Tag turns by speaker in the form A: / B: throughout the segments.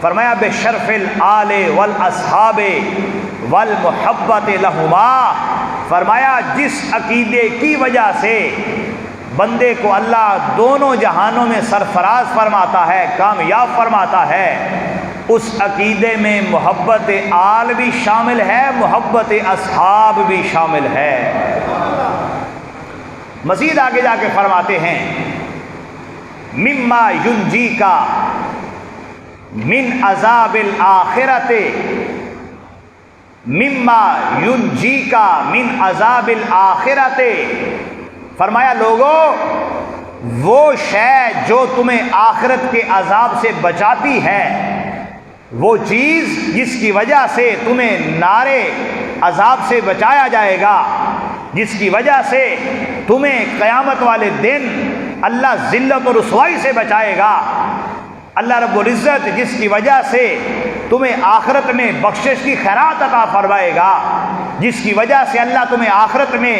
A: فرمایا بشرف الآل والاصحاب والمحبت لہما، فرمایا جس عقیدے کی وجہ سے بندے کو اللہ دونوں جہانوں میں سرفراز فرماتا ہے، کامیاب فرماتا ہے، اس عقیدے میں محبت آل بھی شامل ہے، محبت اصحاب بھی شامل ہے۔ مزید آگے جا کے فرماتے ہیں مما ینجیکا من عذاب الآخرت، مما ینجیکا من عذاب الآخرت، فرمایا لوگوں وہ شے جو تمہیں آخرت کے عذاب سے بچاتی ہے، وہ چیز جس کی وجہ سے تمہیں نارے عذاب سے بچایا جائے گا، جس کی وجہ سے تمہیں قیامت والے دن اللہ ذلت و رسوائی سے بچائے گا، اللہ رب العزت جس کی وجہ سے تمہیں آخرت میں بخشش کی خیرات عطا فرمائے گا، جس کی وجہ سے اللہ تمہیں آخرت میں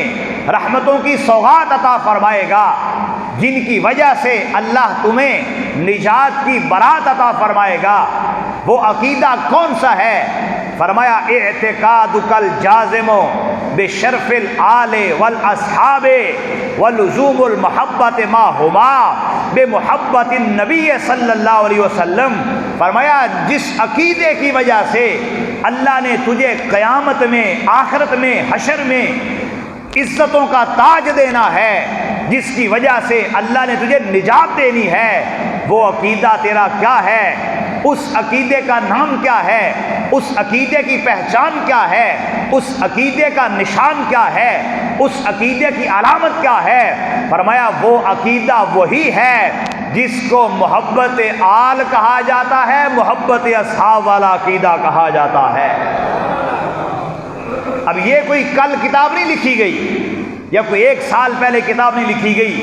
A: رحمتوں کی سوغات عطا فرمائے گا، جن کی وجہ سے اللہ تمہیں نجات کی برات عطا فرمائے گا، وہ عقیدہ کون سا ہے؟ فرمایا اعتقادک الجازم بشرف الآل والاصحاب ولزوم المحبت ماہما بمحبت النبی صلی اللہ علیہ وسلم، فرمایا جس عقیدے کی وجہ سے اللہ نے تجھے قیامت میں، آخرت میں، حشر میں عزتوں کا تاج دینا ہے، جس کی وجہ سے اللہ نے تجھے نجات دینی ہے، وہ عقیدہ تیرا کیا ہے؟ اس عقیدے کا نام کیا ہے؟ اس عقیدے کی پہچان کیا ہے؟ اس عقیدے کا نشان کیا ہے؟ اس عقیدے کی علامت کیا ہے؟ فرمایا وہ عقیدہ وہی ہے جس کو محبت آل کہا جاتا ہے، محبت اصحاب والا عقیدہ کہا جاتا ہے۔ اب یہ کوئی کل کتاب نہیں لکھی گئی یا کوئی ایک سال پہلے کتاب نہیں لکھی گئی،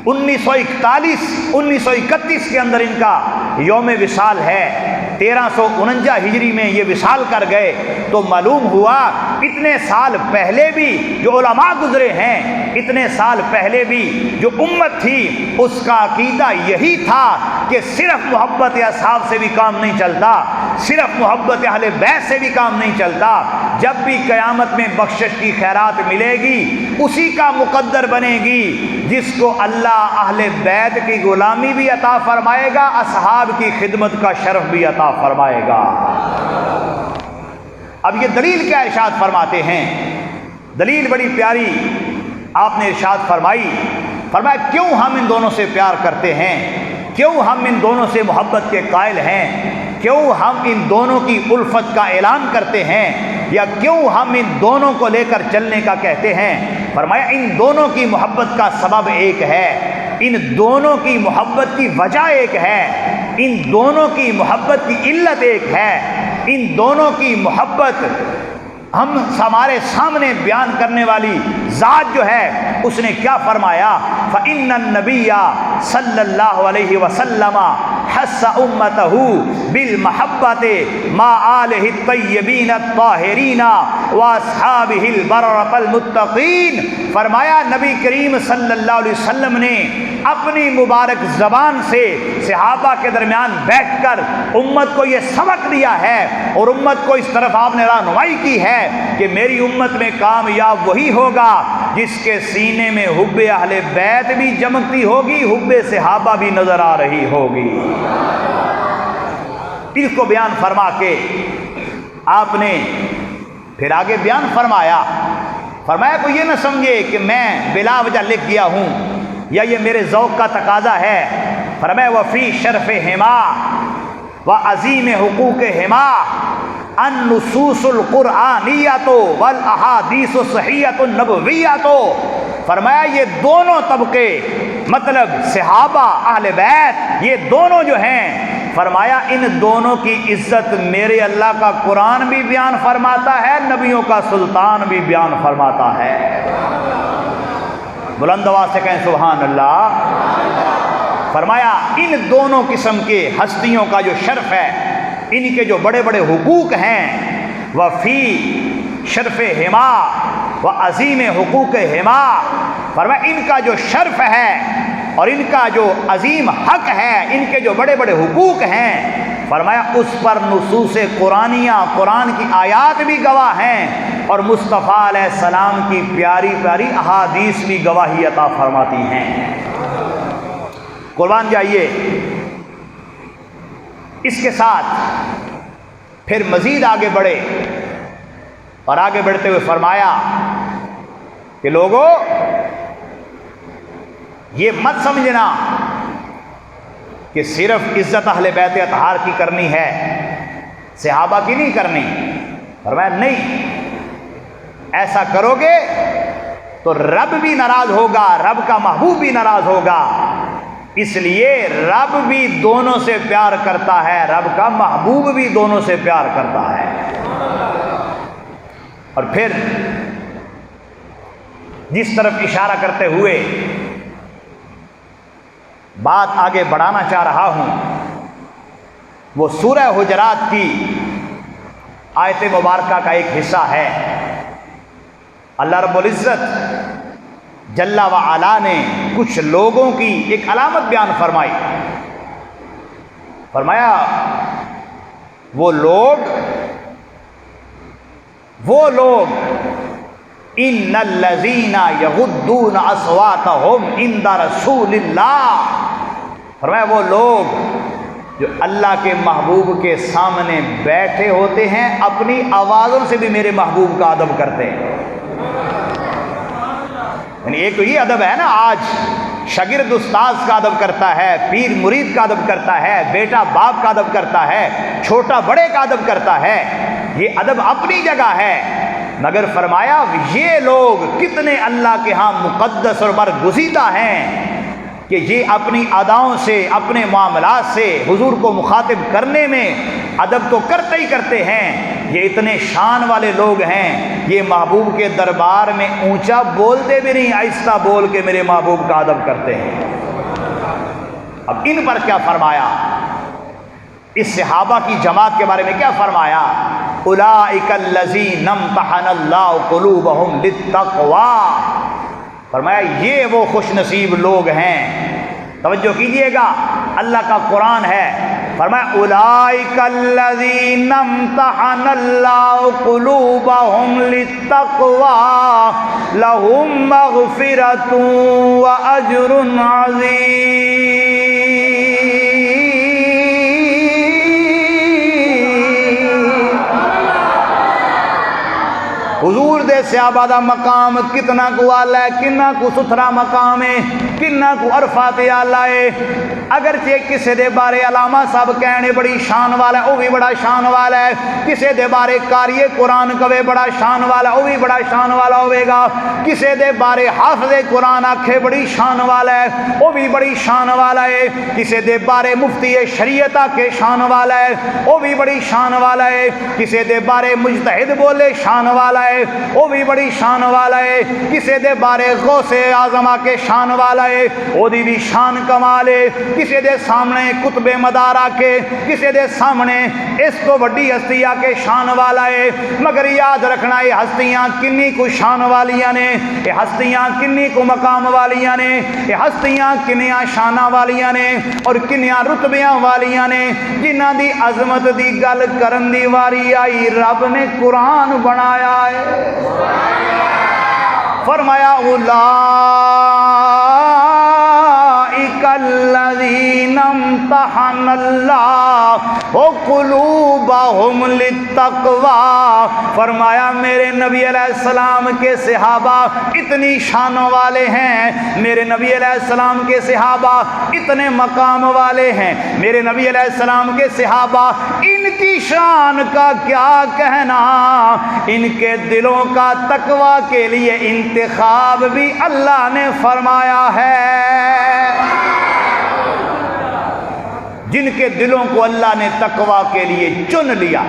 A: 1931 کے اندر ان کا یوم وصال ہے، 1349 ہجری میں یہ وصال کر گئے، تو معلوم ہوا اتنے سال پہلے بھی جو علماء گزرے ہیں، اتنے سال پہلے بھی جو امت تھی، اس کا عقیدہ یہی تھا کہ صرف محبت اصحاب سے بھی کام نہیں چلتا، صرف محبت اہل بیت سے بھی کام نہیں چلتا، جب بھی قیامت میں بخشش کی خیرات ملے گی اسی کا مقدر بنے گی جس کو اللہ اہل بیت کی غلامی بھی عطا فرمائے گا، اصحاب کی خدمت کا شرف بھی عطا فرمائے گا۔ اب یہ دلیل کیا ارشاد فرماتے ہیں؟ دلیل بڑی پیاری آپ نے ارشاد فرمائی، فرمایا کیوں ہم ان دونوں سے پیار کرتے ہیں، کیوں ہم ان دونوں سے محبت کے قائل ہیں، کیوں ہم ان دونوں کی الفت کا اعلان کرتے ہیں، یا کیوں ہم ان دونوں کو لے کر چلنے کا کہتے ہیں؟ فرمایا ان دونوں کی محبت کا سبب ایک ہے، ان دونوں کی محبت کی وجہ ایک ہے، ان دونوں کی محبت کی علت ایک ہے، ان دونوں کی محبت ہم ہمارے سامنے بیان کرنے والی ذات جو ہے اس نے کیا فرمایا؟ فَإِنَّ النَّبِيَّ صلی اللہ علیہ وسلم حث امتہ بالمحبت مع آلہ الطیبین الطاہرین واصحابہ البررۃ المتقین، فرمایا نبی کریم صلی اللہ علیہ وسلم نے اپنی مبارک زبان سے صحابہ کے درمیان بیٹھ کر امت کو یہ سبق دیا ہے اور امت کو اس طرف آپ نے رہنمائی کی ہے کہ میری امت میں کامیاب وہی ہوگا جس کے سینے میں حب اہل بیت بھی چمکتی ہوگی، حب صحابہ بھی نظر آ رہی ہوگی۔ اس کو بیان فرما کے آپ نے پھر آگے بیان فرمایا کوئی یہ نہ سمجھے کہ میں بلا وجہ لکھ گیا ہوں یا یہ میرے ذوق کا تقاضا ہے، فرمایا وفی شرف ہما و عظیم حقوق ہما النصوص القرآنیۃ والاحادیث الصحیحۃ النبویۃ، فرمایا یہ دونوں طبقے مطلب صحابہ اہل بیت یہ دونوں جو ہیں، فرمایا ان دونوں کی عزت میرے اللہ کا قرآن بھی بیان فرماتا ہے، نبیوں کا سلطان بھی بیان فرماتا ہے۔ بلند آواز سے کہیں سبحان اللہ۔ فرمایا ان دونوں قسم کے ہستیوں کا جو شرف ہے، ان کے جو بڑے بڑے حقوق ہیں، وفی شرف ہما و عظیم حقوق ہما، فرمایا ان کا جو شرف ہے اور ان کا جو عظیم حق ہے، ان کے جو بڑے بڑے حقوق ہیں، فرمایا اس پر نصوص قرآنیہ، قرآن کی آیات بھی گواہ ہیں اور مصطفیٰ علیہ السلام کی پیاری پیاری احادیث بھی گواہی عطا فرماتی ہیں۔ قربان جائیے، اس کے ساتھ پھر مزید آگے بڑھے اور آگے بڑھتے ہوئے فرمایا کہ لوگوں یہ مت سمجھنا کہ صرف عزت اہل بیت اطہار کی کرنی ہے، صحابہ کی نہیں کرنی۔ فرمایا نہیں، ایسا کرو گے تو رب بھی ناراض ہوگا، رب کا محبوب بھی ناراض ہوگا، اس لیے رب بھی دونوں سے پیار کرتا ہے، رب کا محبوب بھی دونوں سے پیار کرتا ہے۔ اور پھر جس طرف اشارہ کرتے ہوئے بات آگے بڑھانا چاہ رہا ہوں وہ سورہ حجرات کی آیت مبارکہ کا ایک حصہ ہے۔ اللہ رب العزت جل وعلا نے کچھ لوگوں کی ایک علامت بیان فرمائی۔ فرمایا وہ لوگ ان الذین یغضون اصواتهم عند رسول اللہ، فرمایا وہ لوگ جو اللہ کے محبوب کے سامنے بیٹھے ہوتے ہیں اپنی آوازوں سے بھی میرے محبوب کا ادب کرتے ہیں۔ یعنی ایک تو یہ ادب ہے نا، آج شاگرد استاذ کا ادب کرتا ہے، پیر مرید کا ادب کرتا ہے، بیٹا باپ کا ادب کرتا ہے، چھوٹا بڑے کا ادب کرتا ہے، یہ ادب اپنی جگہ ہے، مگر فرمایا یہ لوگ کتنے اللہ کے ہاں مقدس اور برگزیدہ ہیں کہ یہ اپنی اداؤں سے، اپنے معاملات سے حضور کو مخاطب کرنے میں ادب تو کرتے ہی کرتے ہیں، یہ اتنے شان والے لوگ ہیں، یہ محبوب کے دربار میں اونچا بولتے بھی نہیں، آہستہ بول کے میرے محبوب کا ادب کرتے ہیں۔ اب ان پر کیا فرمایا؟ اس صحابہ کی جماعت کے بارے میں کیا فرمایا؟ اولئک الذین امتحن اللہ قلوبہم للتقوی، فرمایا یہ وہ خوش نصیب لوگ ہیں۔ توجہ کیجئے گا، اللہ کا قرآن ہے، فرمایا اولئک الذین امتحن اللہ قلوبہم للتقوی لہم مغفرۃ واجر عظیم۔ حضور دے صحابہ دا مقام کتنا کو آلہ ہے، کتنا کو ستھرا مقام ہے، کتنا کو عرفات آلہ ہے۔ اگرچہ کسے دے بارے علامہ صاحب کہنے بڑی شان والا ہے، وہ بھی بڑا شان والا ہے، کسے دے بارے قاری قرآن کہے بڑا شان والا، وہ بھی بڑا شان والا ہوئے گا، کسے دے بارے حافظ قرآن آکھے بڑی شان والا ہے، وہ بھی بڑی شان والا ہے، کسے دے بارے مفتی شریعت آکھے شان والا ہے، وہ بھی بڑی شان والا ہے، کسے دے بارے مجتہد بولے شان والا ہے، وہ بھی بڑی شان والا ہے، کسے دے بارے غوث اعظم کے شان والا ہے، وہ بھی شان کمال ہے، کسے دے سامنے قطب مدارا کے، کسے دے سامنے اس کو بڑی ہستیاں کے شان والا ہے۔ مگر یاد رکھنا یہ ہستیاں کنی کو شان والیاں نے، یہ ہستیاں کنی کو مقام والیاں نے، یہ ہستیاں کنیاں شانہ والیاں نے اور کنیاں رتبیاں والیاں نے، جنہاں دی عظمت دی گل کرن دی واری آئی رب نے قرآن بنایا ہے۔ فرمایا اولئک الذین امتحن اللہ قلوبہم للتقوی، فرمایا میرے نبی علیہ السلام کے صحابہ اتنی شانوں والے ہیں، میرے نبی علیہ السلام کے صحابہ اتنے مقام والے ہیں، میرے نبی علیہ السلام کے صحابہ ان کی شان کا کیا کہنا، ان کے دلوں کا تقوی کے لیے انتخاب بھی اللہ نے فرمایا ہے۔ جن کے دلوں کو اللہ نے تقوی کے لیے چن لیا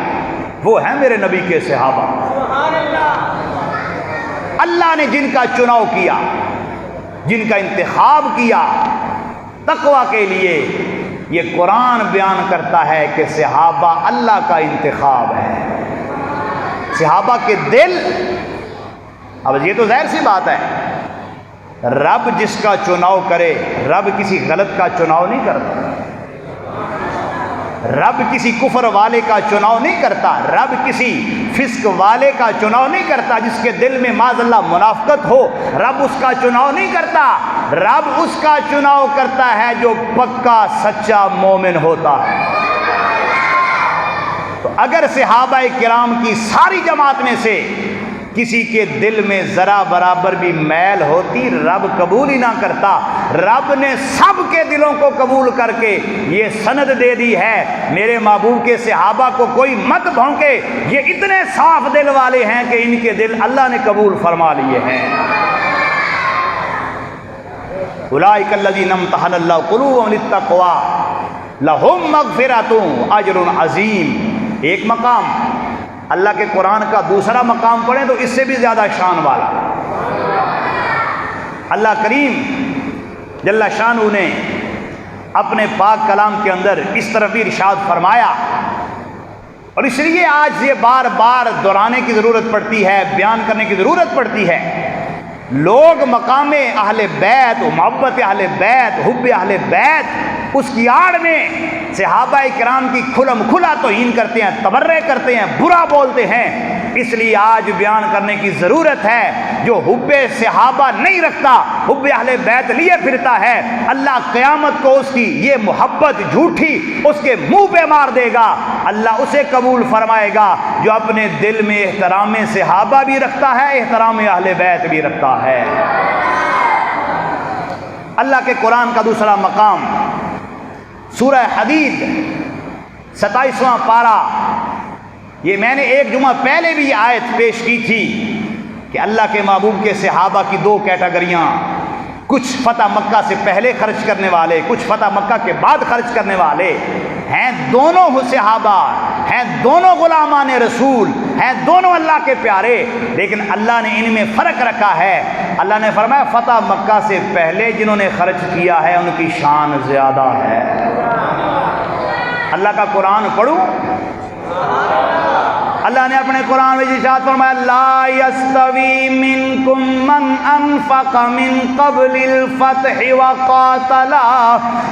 A: وہ ہیں میرے نبی کے صحابہ۔ اللہ نے جن کا چناؤ کیا، جن کا انتخاب کیا تقوی کے لیے، یہ قرآن بیان کرتا ہے کہ صحابہ اللہ کا انتخاب ہے۔ صحابہ کے دل، اب یہ تو ظاہر سی بات ہے، رب جس کا چناؤ کرے، رب کسی غلط کا چناؤ نہیں کرتا۔ رب کسی کفر والے کا چناؤ نہیں کرتا، رب کسی فسق والے کا چناؤ نہیں کرتا جس کے دل میں معاذ اللہ منافقت ہو، رب اس کا چناؤ نہیں کرتا، رب اس کا چناؤ کرتا ہے جو پکا سچا مومن ہوتا ہے۔ تو اگر صحابہ کرام کی ساری جماعت میں سے کسی کے دل میں ذرا برابر بھی میل ہوتی رب قبول ہی نہ کرتا۔ رب نے سب کے دلوں کو قبول کر کے یہ سند دے دی ہے میرے محبوب کے صحابہ کو کوئی مت بھونکے، یہ اتنے صاف دل والے ہیں کہ ان کے دل اللہ نے قبول فرما لیے ہیں۔ اولئک الذین امتحن اللہ قلوبهم للتقوی لہم مغفرۃ اجر عظیم۔ ایک مقام اللہ کے قرآن کا دوسرا مقام پڑھیں تو اس سے بھی زیادہ شان والا۔ اللہ کریم جل شانہ نے اپنے پاک کلام کے اندر اس طرح بھی ارشاد فرمایا، اور اس لیے آج یہ بار بار دہرانے کی ضرورت پڑتی ہے، بیان کرنے کی ضرورت پڑتی ہے۔ لوگ مقام اہل بیت و محبت اہل بیت، حب اہل بیت، اس کی آڑ میں صحابہ کرام کی کھلم کھلا توہین کرتے ہیں، تبرئے کرتے ہیں، برا بولتے ہیں۔ اس لیے آج بیان کرنے کی ضرورت ہے، جو حب صحابہ نہیں رکھتا، حب اہل بیت لیے پھرتا ہے، اللہ قیامت کو اس کی یہ محبت جھوٹی اس کے منہ پہ مار دے گا۔ اللہ اسے قبول فرمائے گا جو اپنے دل میں احترام صحابہ بھی رکھتا ہے، احترام اہل بیت بھی رکھتا ہے۔ اللہ کے قرآن کا دوسرا مقام سورہ حدید 27واں پارہ، یہ میں نے ایک جمعہ پہلے بھی یہ آیت پیش کی تھی کہ اللہ کے محبوب کے صحابہ کی دو کیٹیگریاں، کچھ فتح مکہ سے پہلے خرچ کرنے والے، کچھ فتح مکہ کے بعد خرچ کرنے والے ہیں، دونوں صحابہ ہیں، دونوں غلامان رسول ہیں، دونوں اللہ کے پیارے، لیکن اللہ نے ان میں فرق رکھا ہے۔ اللہ نے فرمایا فتح مکہ سے پہلے جنہوں نے خرچ کیا ہے ان کی شان زیادہ ہے۔ اللہ کا قرآن پڑھوں، اللہ نے اپنے قرآن میں ارشاد فرمایا لا یستوی منکم من انفق من قبل الفتح وقاتل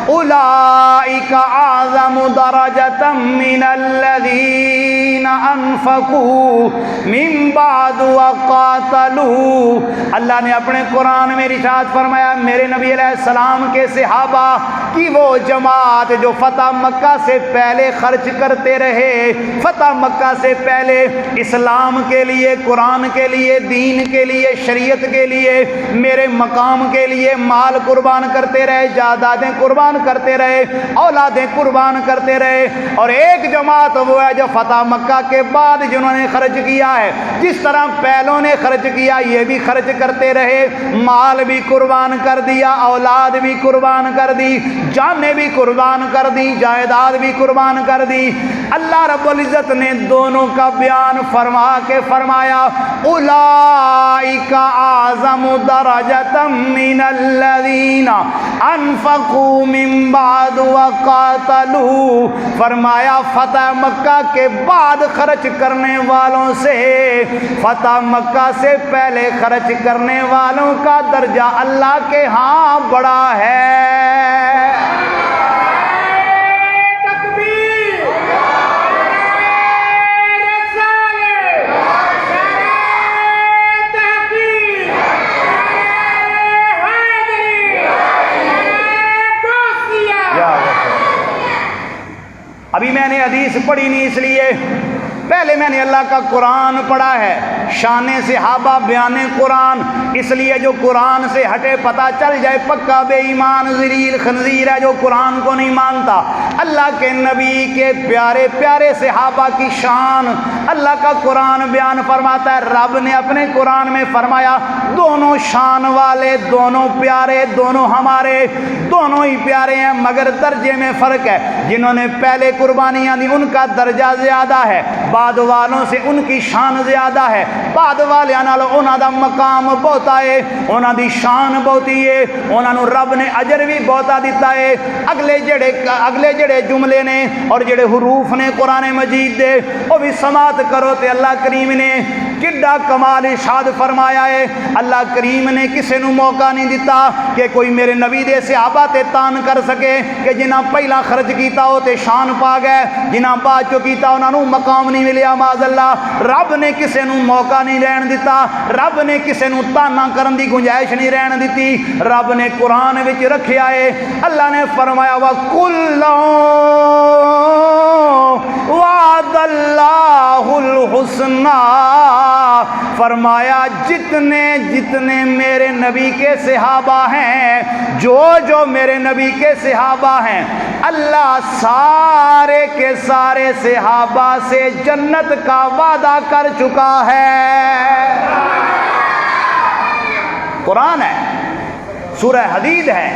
A: اولئک اعظم درجۃ من الذین انفقوا من بعد وقاتلوا۔ اللہ نے اپنے قرآن میں ارشاد فرمایا میرے نبی علیہ السلام کے صحابہ کی وہ جماعت جو فتح مکہ سے پہلے خرچ کرتے رہے، فتح مکہ سے پہلے اسلام کے لیے، قرآن کے لیے، دین کے لیے، شریعت کے لیے، میرے مقام کے لیے مال قربان کرتے رہے، جائیدادیں قربان کرتے رہے، اولادیں قربان کرتے رہے۔ اور ایک جماعت وہ ہے جو فتح مکہ کے بعد جنہوں نے خرچ کیا ہے، جس طرح پہلوں نے خرچ کیا یہ بھی خرچ کرتے رہے، مال بھی قربان کر دیا، اولاد بھی قربان کر دی، جانیں بھی قربان کر دی، جائیداد بھی قربان کر دی۔ اللہ رب العزت نے دونوں کا بیان فرما کے فرمایا اولئک اعظم درجۃ من الذین انفقوا من بعد وقاتلوا۔ فرمایا فتح مکہ کے بعد خرچ کرنے والوں سے، فتح مکہ سے پہلے خرچ کرنے والوں کا درجہ اللہ کے ہاں بڑا ہے۔ ابھی میں نے حدیث پڑھی نہیں، اس لیے پہلے میں نے اللہ کا قرآن پڑھا ہے، شان صحابہ بیان قرآن، اس لیے جو قرآن سے ہٹے پتہ چل جائے پکا بے ایمان ذلیل خنزیر ہے جو قرآن کو نہیں مانتا۔ اللہ کے نبی کے پیارے پیارے صحابہ کی شان اللہ کا قرآن بیان فرماتا ہے۔ رب نے اپنے قرآن میں فرمایا دونوں شان والے، دونوں پیارے، دونوں ہمارے، دونوں ہی پیارے ہیں، مگر درجے میں فرق ہے۔ جنہوں نے پہلے قربانیاں دی ان کا درجہ زیادہ ہے، بعد والوں سے ان کی شان زیادہ ہے، بعد والیاں نال انہاں دا مقام بہتا ہے، انہاں دی شان بہتی ہے، انہاں نوں رب نے اجر بھی بہتا دیتا ہے۔ اگلے جڑے جملے نے اور جڑے حروف نے قرآن مجید دے وہ بھی سماعت کرو تے اللہ کریم نے کڈا کمال ارشاد فرمایا ہے اللہ کریم نے کسے نو موقع نہیں دیتا کہ کوئی میرے نبی دے صحابہ تے تان کر سکے کہ جنہاں پہلا خرچ کیتا ہو تے شان پا گئے، جنہاں بعد چو کیتا انہاں نو مقام نہیں ملیا معاذ اللہ۔ رب نے کسے نو موقع نہیں رہن دیتا، رب نے کسے نو تانا کرن دی گنجائش نہیں رہن دیتی، رب نے قرآن وچ رکھیا ہے۔ اللہ نے فرمایا وَكُلًّا وعد اللہ الحسنى، فرمایا جتنے جتنے میرے نبی کے صحابہ ہیں، جو میرے نبی کے صحابہ ہیں، اللہ سارے کے سارے صحابہ سے جنت کا وعدہ کر چکا ہے۔ قرآن ہے، سورہ حدید ہے،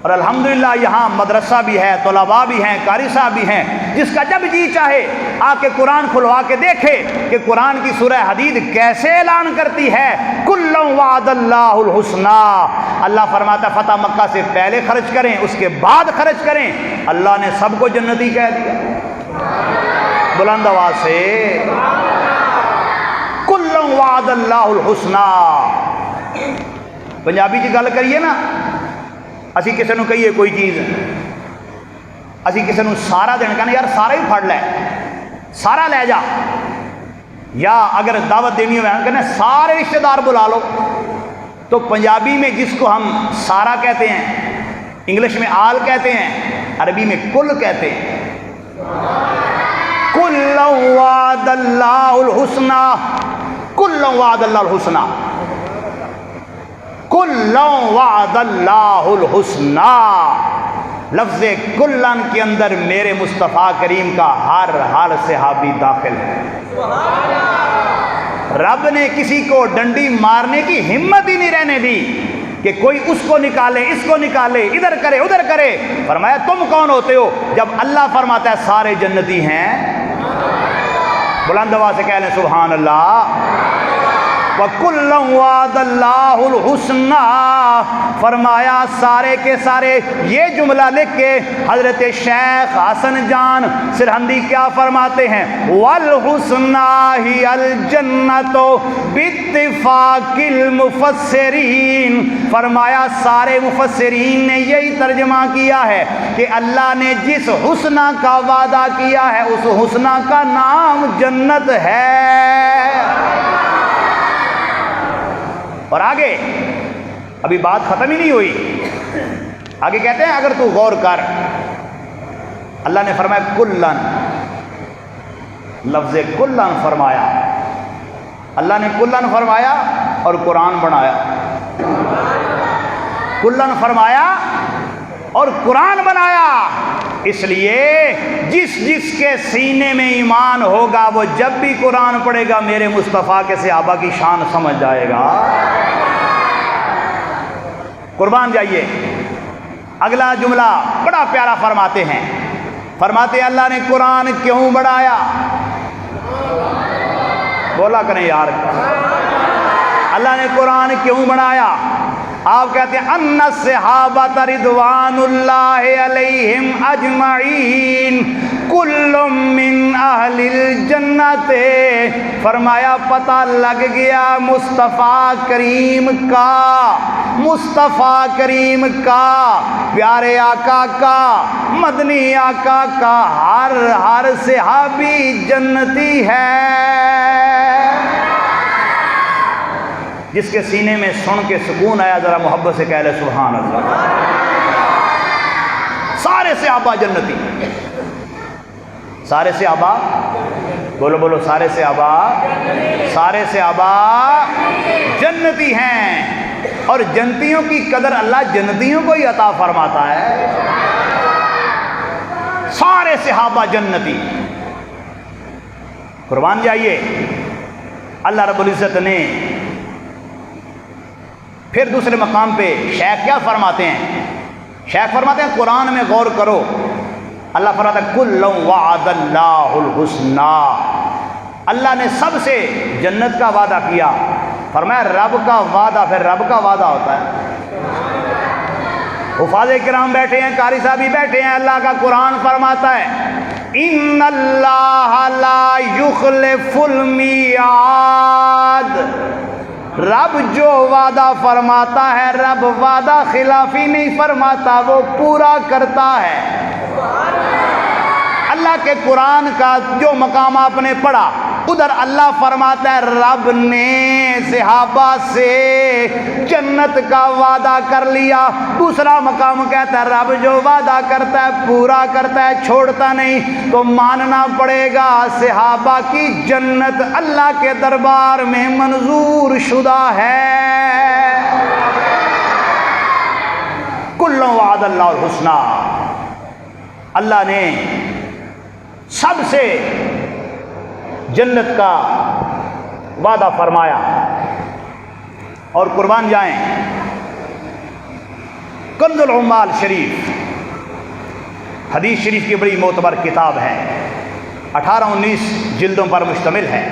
A: اور الحمدللہ یہاں مدرسہ بھی ہے، طلباء بھی ہیں، قاری صاحب بھی ہیں، جس کا جب جی چاہے آ کے قرآن کھلوا کے دیکھے کہ قرآن کی سورہ حدید کیسے اعلان کرتی ہے کُلًّا وعد اللہ الحسنى۔ اللہ فرماتا فتح مکہ سے پہلے خرچ کریں، اس کے بعد خرچ کریں، اللہ نے سب کو جنتی کہہ دیا بلند آواز سے، کُلًّا وعد اللہ الحسنى۔ پنجابی کی گل کریے نا، اسی کسی نو کہیے کوئی چیز، اسی کسی نو سارا دن کہنا یار سارا ہی پھڑ لے، سارا لے جا، یا اگر دعوت دینی ہو کہنا سارے رشتہ دار بلا لو، تو پنجابی میں جس کو ہم سارا کہتے ہیں، انگلش میں آل کہتے ہیں، عربی میں کل کہتے ہیں۔ کُلًّا وعد اللہ الحسنى، کُلًّا وعد اللہ الحسنى، کُلًّا وعد اللہ الحسنى۔ لفظ کلن کے اندر میرے مصطفیٰ کریم کا ہر صحابی داخل ہے۔ رب نے کسی کو ڈنڈی مارنے کی ہمت ہی نہیں رہنے دی کہ کوئی اس کو نکالے اس کو نکالے، ادھر کرے ادھر کرے۔ فرمایا تم کون ہوتے ہو؟ جب اللہ فرماتا ہے سارے جنتی ہیں، بلند آواز سے کہہ لیں سبحان اللہ۔ وَكُلًّا وَعَدَ اللَّهُ الْحُسْنَى، فرمایا سارے کے سارے۔ یہ جملہ لکھ کے حضرت شیخ حسن جان سرہندی کیا فرماتے ہیں؟ وَالْحُسْنَى هِيَ الْجَنَّةُ بِاتِّفَاقِ الْمُفَسِّرِينَ، فرمایا سارے مفسرین نے یہی ترجمہ کیا ہے کہ اللہ نے جس حسنہ کا وعدہ کیا ہے اس حسنہ کا نام جنت ہے۔ اور آگے ابھی بات ختم ہی نہیں ہوئی، آگے کہتے ہیں اگر تو غور کر، اللہ نے فرمایا کلن، لفظ کلن فرمایا، اللہ نے کلن فرمایا اور قرآن بنایا، کلن فرمایا اور قرآن بنایا۔ اس لیے جس کے سینے میں ایمان ہوگا وہ جب بھی قرآن پڑھے گا میرے مصطفیٰ کے صحابہ کی شان سمجھ جائے گا۔ قربان جائیے، اگلا جملہ بڑا پیارا فرماتے ہیں، فرماتے ہیں اللہ نے قرآن کیوں بڑھایا؟ بولا کریں یار، اللہ نے قرآن کیوں بڑھایا؟ آپ کہتے ہیں ان الصحابہ رضوان اللہ علیہم اجمعین کل من اہل الجنت، فرمایا پتہ لگ گیا مصطفیٰ کریم کا، مصطفیٰ کریم کا، پیارے آقا کا، مدنی آقا کا ہر صحابی جنتی ہے۔ جس کے سینے میں سن کے سکون آیا ذرا محبت سے کہہ لے سبحان اللہ۔ سارے صحابہ جنتی، سارے صحابہ، بولو بولو، سارے صحابہ جنتی ہیں، اور جنتیوں کی قدر اللہ جنتیوں کو ہی عطا فرماتا ہے۔ سارے صحابہ جنتی، قربان جائیے۔ اللہ رب العزت نے پھر دوسرے مقام پہ شیخ کیا فرماتے ہیں؟ شیخ فرماتے ہیں قرآن میں غور کرو، اللہ فرماتا ہے کُلًّا وعد اللہ الحسنى، اللہ نے سب سے جنت کا وعدہ کیا۔ فرمایا رب کا وعدہ، پھر رب کا وعدہ ہوتا ہے۔ حفاظ کرام بیٹھے ہیں، قاری صاحب بھی بیٹھے ہیں، اللہ کا قرآن فرماتا ہے ان اللہ لا یخلف المیعاد، رب جو وعدہ فرماتا ہے رب وعدہ خلافی نہیں فرماتا، وہ پورا کرتا ہے۔ اللہ کے قرآن کا جو مقام آپ نے پڑھا ادھر اللہ فرماتا ہے رب نے صحابہ سے جنت کا وعدہ کر لیا، دوسرا مقام کہتا ہے رب جو وعدہ کرتا ہے پورا کرتا ہے، چھوڑتا نہیں، تو ماننا پڑے گا صحابہ کی جنت اللہ کے دربار میں منظور شدہ ہے۔ کل وعد اللہ الحسنی، اللہ نے سب سے جنت کا وعدہ فرمایا۔ اور قربان جائیں کنز العمال شریف حدیث شریف کی بڑی معتبر کتاب ہے، 18-19 جلدوں پر مشتمل ہے،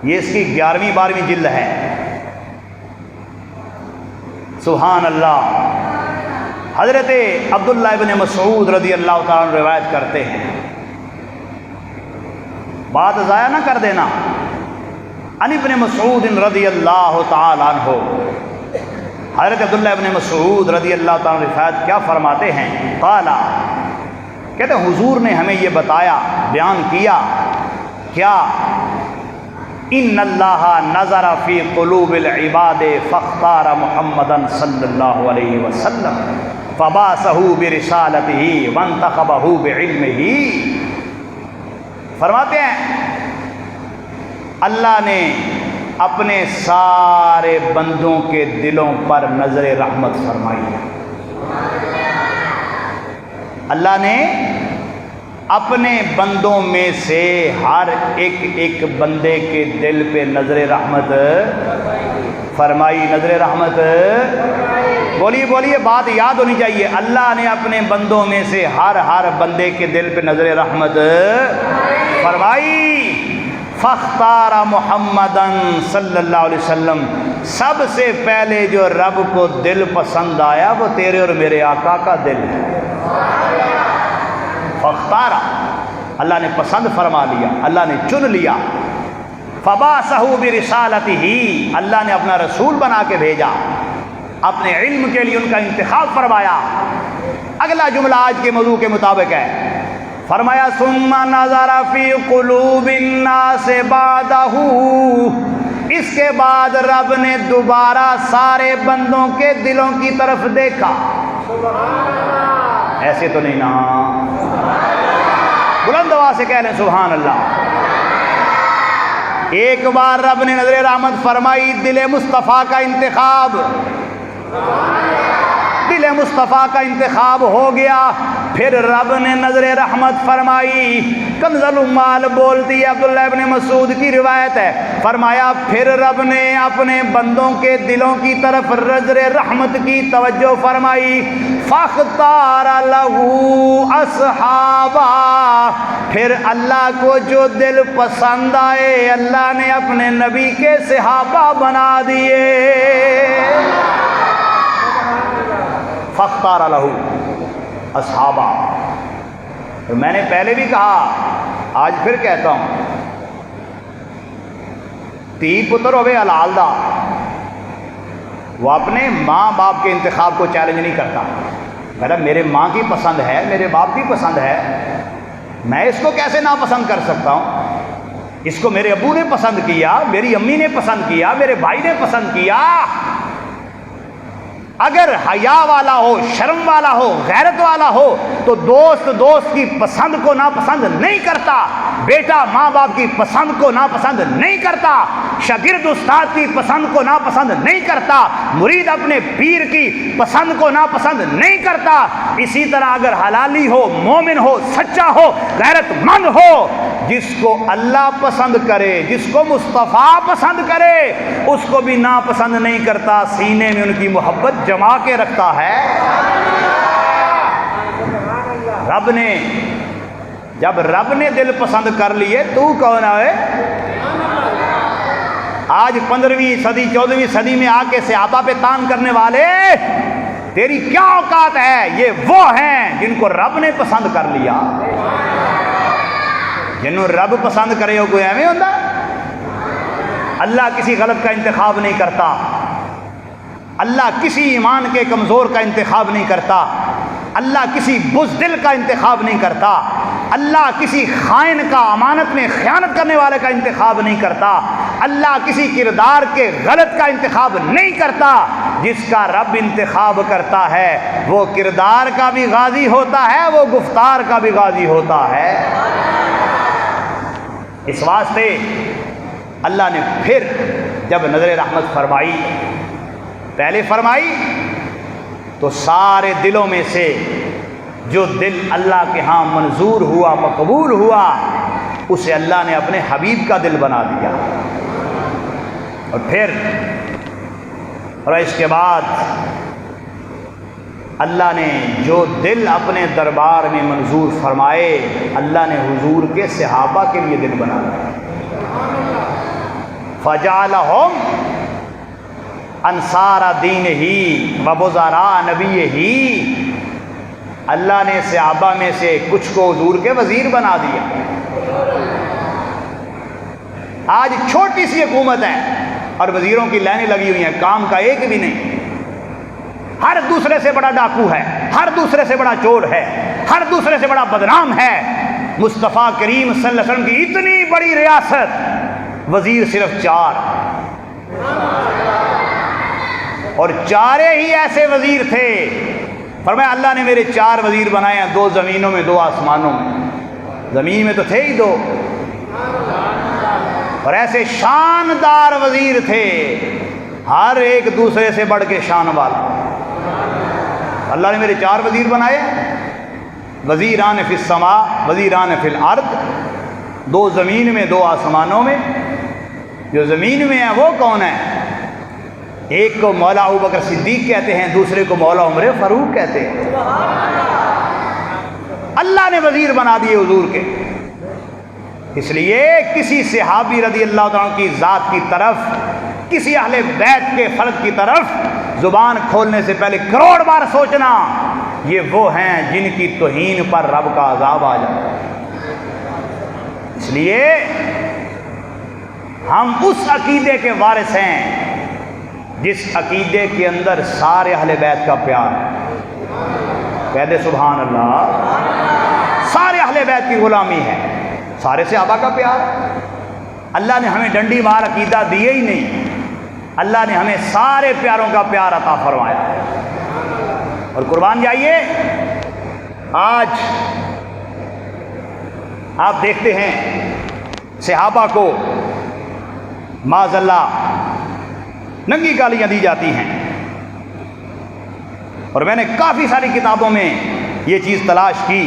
A: یہ اس کی 11ویں 12ویں جلد ہے۔ سبحان اللہ۔ حضرت عبداللہ ابن مسعود رضی اللہ تعالیٰ عنہ روایت کرتے ہیں، بات ضائع نہ کر دینا، عن ابن مسعود رضی اللہ تعالیٰ عنہ، حضرت عبداللہ ابن مسعود رضی اللہ تعالیٰ عنہ روایت کیا فرماتے ہیں، قال، کہتے ہیں حضور نے ہمیں یہ بتایا، بیان کیا، کیا ان اللہ نظر فی قلوب العباد فاختار محمدا صلی اللہ علیہ وسلم فبعثہ برسالتہ وانتخبہ بعلمہ۔ فرماتے ہیں اللہ نے اپنے سارے بندوں کے دلوں پر نظر رحمت فرمائی ہے۔ اللہ نے اپنے بندوں میں سے ہر ایک بندے کے دل پہ نظر رحمت فرمائی۔ نظر رحمت، بولیے بات یاد ہونی چاہیے، اللہ نے اپنے بندوں میں سے ہر بندے کے دل پہ نظر رحمت فرمائی۔ فاختار محمدً صلی اللہ علیہ وسلم، سب سے پہلے جو رب کو دل پسند آیا وہ تیرے اور میرے آقا کا دل ہے۔ فاختار، اللہ نے پسند فرما لیا، اللہ نے چن لیا۔ فبعثہ برسالتہ، اللہ نے اپنا رسول بنا کے بھیجا، اپنے علم کے لیے ان کا انتخاب فرمایا۔ اگلا جملہ آج کے موضوع کے مطابق ہے، فرمایا ثم نظر فی قلوب الناس بعدہ، اس کے بعد رب نے دوبارہ سارے بندوں کے دلوں کی طرف دیکھا۔ ایسے تو نہیں نا، بلند آواز سے کہہ لیں سبحان اللہ۔ ایک بار رب نے نظر رحمت فرمائی، دل مصطفیٰ کا انتخاب، دل مصطفیٰ کا انتخاب ہو گیا، پھر رب نے نظر رحمت فرمائی۔ کنز العمال بولتی ہے، عبداللہ ابن مسعود کی روایت ہے، فرمایا پھر رب نے اپنے بندوں کے دلوں کی طرف نظر رحمت کی توجہ فرمائی۔ فاختار لہ اصحابہ، پھر اللہ کو جو دل پسند آئے اللہ نے اپنے نبی کے صحابہ بنا دیے۔ فاختار لہ اصحابہ، تو میں نے پہلے بھی کہا، آج پھر کہتا ہوں، تی پتر ہوئے حلال دا، وہ اپنے ماں باپ کے انتخاب کو چیلنج نہیں کرتا۔ میرا میرے ماں کی پسند ہے، میرے باپ کی پسند ہے، میں اس کو کیسے ناپسند کر سکتا ہوں؟ اس کو میرے ابو نے پسند کیا، میری امی نے پسند کیا، میرے بھائی نے پسند کیا۔ اگر حیا والا ہو، شرم والا ہو، غیرت والا ہو تو دوست کی پسند کو ناپسند نہیں کرتا، بیٹا ماں باپ کی پسند کو ناپسند نہیں کرتا، شاگرد استاد کی پسند کو ناپسند نہیں کرتا، مرید اپنے پیر کی پسند کو ناپسند نہیں کرتا۔ اسی طرح اگر حلالی ہو، مومن ہو، سچا ہو، غیرت مند ہو، جس کو اللہ پسند کرے، جس کو مصطفیٰ پسند کرے، اس کو بھی ناپسند نہیں کرتا، سینے میں ان کی محبت جما کے رکھتا ہے۔ جب رب نے دل پسند کر لیے تو کون ہے؟ آج 15ویں صدی 14ویں صدی میں آ کے صحابہ پہ تان کرنے والے، تیری کیا اوقات ہے؟ یہ وہ ہیں جن کو رب نے پسند کر لیا۔ جنوں رب پسند کرے وہ کوئی ایویں ہوتا ہے؟ اللہ کسی غلط کا انتخاب نہیں کرتا، اللہ کسی ایمان کے کمزور کا انتخاب نہیں کرتا، اللہ کسی بزدل کا انتخاب نہیں کرتا، اللہ کسی خائن کا، امانت میں خیانت کرنے والے کا انتخاب نہیں کرتا، اللہ کسی کردار کے غلط کا انتخاب نہیں کرتا۔ جس کا رب انتخاب کرتا ہے وہ کردار کا بھی غازی ہوتا ہے، وہ گفتار کا بھی غازی ہوتا ہے۔ اس واسطے اللہ نے پھر جب نظر رحمت فرمائی، پہلے فرمائی تو سارے دلوں میں سے جو دل اللہ کے ہاں منظور ہوا، مقبول ہوا، اسے اللہ نے اپنے حبیب کا دل بنا دیا۔ اور پھر اور اس کے بعد اللہ نے جو دل اپنے دربار میں منظور فرمائے، اللہ نے حضور کے صحابہ کے لیے دل بنا دیا۔ فجعلہم انصار دین ہی وبزراء نبی ہی، اللہ نے صحابہ میں سے کچھ کو حضور کے وزیر بنا دیا۔ آج چھوٹی سی حکومت ہے اور وزیروں کی لائنیں لگی ہوئی ہیں، کام کا ایک بھی نہیں۔ ہر دوسرے سے بڑا ڈاکو ہے، ہر دوسرے سے بڑا چور ہے، ہر دوسرے سے بڑا بدنام ہے۔ مصطفیٰ کریم صلی اللہ علیہ وسلم کی اتنی بڑی ریاست، وزیر صرف 4، اور 4 ہی ایسے وزیر تھے۔ فرمایا اللہ نے میرے 4 وزیر بنائے ہیں، 2 زمینوں میں 2 آسمانوں میں۔ زمین میں تو تھے ہی 2، اور ایسے شاندار وزیر تھے، ہر ایک دوسرے سے بڑھ کے شان والا۔ اللہ نے میرے 4 وزیر بنائے، وزیران فی السماء وزیران فی الارض، 2 زمین میں 2 آسمانوں میں۔ جو زمین میں ہے وہ کون ہے؟ ایک کو مولا ابوبکر صدیق کہتے ہیں، دوسرے کو مولا عمر فاروق کہتے ہیں۔ اللہ نے وزیر بنا دیے حضور کے۔ اس لیے کسی صحابی رضی اللہ تعالیٰ کی ذات کی طرف، کسی اہل بیت کے فرد کی طرف زبان کھولنے سے پہلے کروڑ بار سوچنا، یہ وہ ہیں جن کی توہین پر رب کا عذاب آ جاتا ہے۔ اس لیے ہم اس عقیدے کے وارث ہیں جس عقیدے کے اندر سارے اہل بیت کا پیار ہے۔ کہہ دے سبحان اللہ۔ سارے اہل بیت کی غلامی ہے، سارے صحابہ کا پیار۔ اللہ نے ہمیں ڈنڈی مار عقیدہ دیے ہی نہیں، اللہ نے ہمیں سارے پیاروں کا پیار عطا فرمایا۔ اور قربان جائیے، آج آپ دیکھتے ہیں صحابہ کو معاذ اللہ ننگی گالیاں دی جاتی ہیں، اور میں نے کافی ساری کتابوں میں یہ چیز تلاش کی،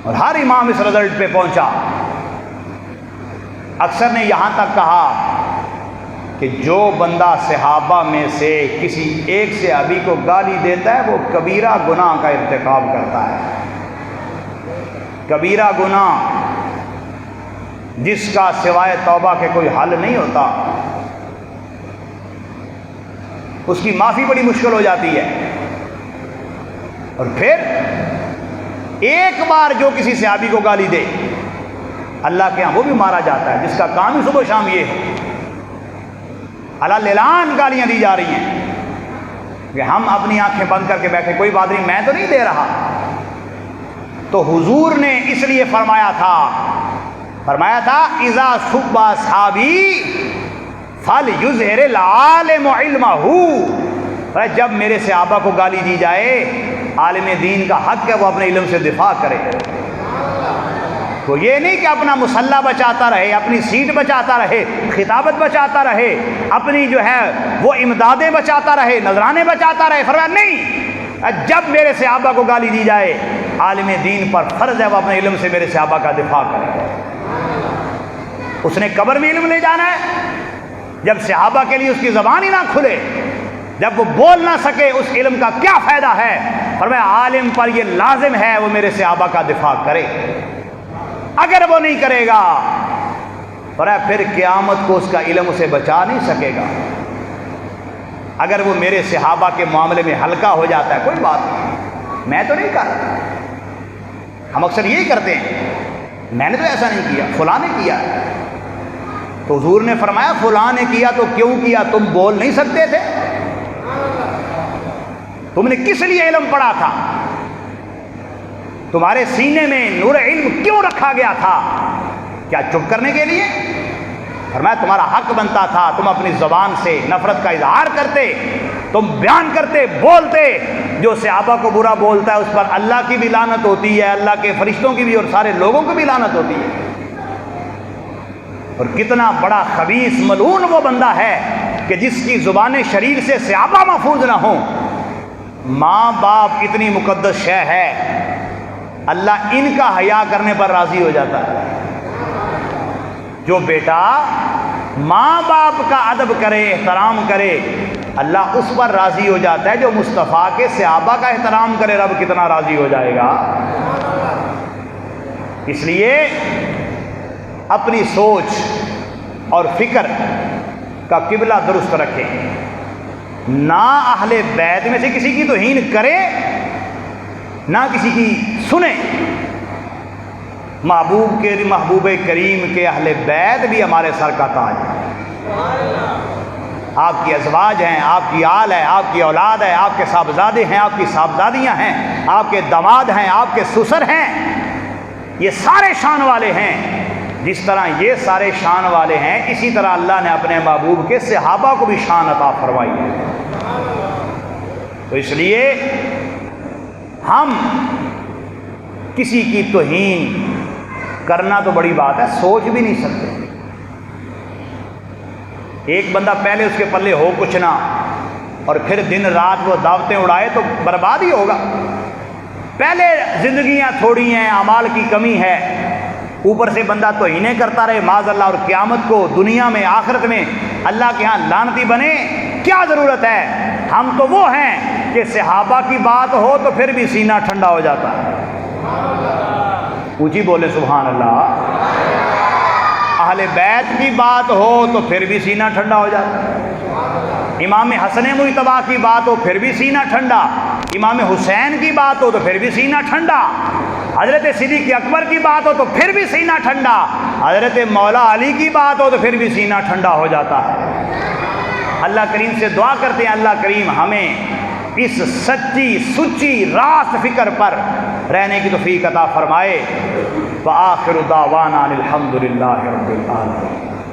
A: اور ہر امام اس رزلٹ پہ پہنچا۔ اکثر نے یہاں تک کہا کہ جو بندہ صحابہ میں سے کسی ایک صحابی کو گالی دیتا ہے وہ کبیرہ گناہ کا ارتکاب کرتا ہے۔ کبیرہ گناہ جس کا سوائے توبہ کے کوئی حل نہیں ہوتا، اس کی معافی بڑی مشکل ہو جاتی ہے۔ اور پھر ایک بار جو کسی صحابی کو گالی دے، اللہ کے ہاں وہ بھی مارا جاتا ہے، جس کا کام ہی صبح شام یہ ہے۔ اعلان گالیاں دی جا رہی ہیں کہ ہم اپنی آنکھیں بند کر کے بیٹھے، کوئی بات نہیں، میں تو نہیں دے رہا۔ تو حضور نے اس لیے فرمایا تھا اذا سب اصحابی فلیظہر العالم علمہ، جب میرے صحابہ کو گالی دی جائے، عالم دین کا حق ہے وہ اپنے علم سے دفاع کرے۔ تو یہ نہیں کہ اپنا مسلح بچاتا رہے، اپنی سیٹ بچاتا رہے، خطابت بچاتا رہے، اپنی جو ہے وہ امدادیں بچاتا رہے، نذرانے بچاتا رہے۔ فرمایا نہیں، جب میرے صحابہ کو گالی دی جائے، عالم دین پر فرض ہے وہ اپنے علم سے میرے صحابہ کا دفاع کرے۔ اس نے قبر میں علم لے جانا ہے، جب صحابہ کے لیے اس کی زبان ہی نہ کھلے، جب وہ بول نہ سکے، اس علم کا کیا فائدہ ہے؟ فرمایا عالم پر یہ لازم ہے وہ میرے صحابہ کا دفاع کرے۔ اگر وہ نہیں کرے گا پھر قیامت کو اس کا علم اسے بچا نہیں سکے گا۔ اگر وہ میرے صحابہ کے معاملے میں ہلکا ہو جاتا ہے، کوئی بات نہیں، میں تو نہیں کر رہا۔ ہم اکثر یہی کرتے ہیں، میں نے تو ایسا نہیں کیا، فلاں نے کیا۔ تو حضور نے فرمایا فلاں نے کیا تو کیوں کیا؟ تم بول نہیں سکتے تھے؟ تم نے کس لیے علم پڑھا تھا؟ تمہارے سینے میں نور علم کیوں رکھا گیا تھا؟ کیا چپ کرنے کے لیے؟ فرمایا تمہارا حق بنتا تھا، تم اپنی زبان سے نفرت کا اظہار کرتے، تم بیان کرتے، بولتے۔ جو صحابہ کو برا بولتا ہے اس پر اللہ کی بھی لعنت ہوتی ہے، اللہ کے فرشتوں کی بھی، اور سارے لوگوں کو بھی لعنت ہوتی ہے۔ اور کتنا بڑا خبیث ملعون وہ بندہ ہے کہ جس کی زبان شریر سے صحابہ محفوظ نہ ہوں۔ ماں باپ اتنی مقدس شے ہے، اللہ ان کا حیا کرنے پر راضی ہو جاتا ہے۔ جو بیٹا ماں باپ کا ادب کرے، احترام کرے، اللہ اس پر راضی ہو جاتا ہے۔ جو مصطفیٰ کے صحابہ کا احترام کرے، رب کتنا راضی ہو جائے گا۔ اس لیے اپنی سوچ اور فکر کا قبلہ درست رکھیں، نہ اہل بیت میں سے کسی کی توہین کرے، نہ کسی کی سنیں۔ محبوب کریم کے اہل بیت بھی ہمارے سر کا تاج ہے۔ آپ کی ازواج ہیں، آپ کی آل ہے، آپ کی اولاد ہے، آپ کے صاحبزادے ہیں، آپ کی صاحبزادیاں ہیں، آپ کے داماد ہیں، آپ کے سسر ہیں، یہ سارے شان والے ہیں۔ جس طرح یہ سارے شان والے ہیں، اسی طرح اللہ نے اپنے محبوب کے صحابہ کو بھی شان عطا فرمائی ہے۔ تو اس لیے ہم کسی کی توہین کرنا تو بڑی بات ہے، سوچ بھی نہیں سکتے۔ ایک بندہ پہلے اس کے پلے ہو کچھ نہ، اور پھر دن رات وہ دعوتیں اڑائے تو برباد ہی ہوگا۔ پہلے زندگیاں تھوڑی ہیں، اعمال کی کمی ہے، اوپر سے بندہ توہینیں کرتا رہے معاذ اللہ، اور قیامت کو دنیا میں آخرت میں اللہ کے ہاں لعنتی بنے، کیا ضرورت ہے؟ ہم تو وہ ہیں کہ صحابہ کی بات ہو تو پھر بھی سینہ ٹھنڈا ہو جاتا ہے۔ اونچی بولے سبحان اللہ۔ اہل بیت کی بات ہو تو پھر بھی سینہ ٹھنڈا ہو جاتا ہے۔ امام حسن مجتبیٰ کی بات ہو پھر بھی سینہ ٹھنڈا، امام حسین کی بات ہو تو پھر بھی سینہ ٹھنڈا، حضرت صدیق اکبر کی بات ہو تو پھر بھی سینہ ٹھنڈا، حضرت مولا علی کی بات ہو تو پھر بھی سینہ ٹھنڈا ہو جاتا ہے۔ اللہ کریم سے دعا کرتے ہیں اللہ کریم ہمیں اس سچی سچی راست فکر پر رہنے کی توفیق عطا فرمائے۔ وآخر دعوانا الحمد للہ رب العالمین۔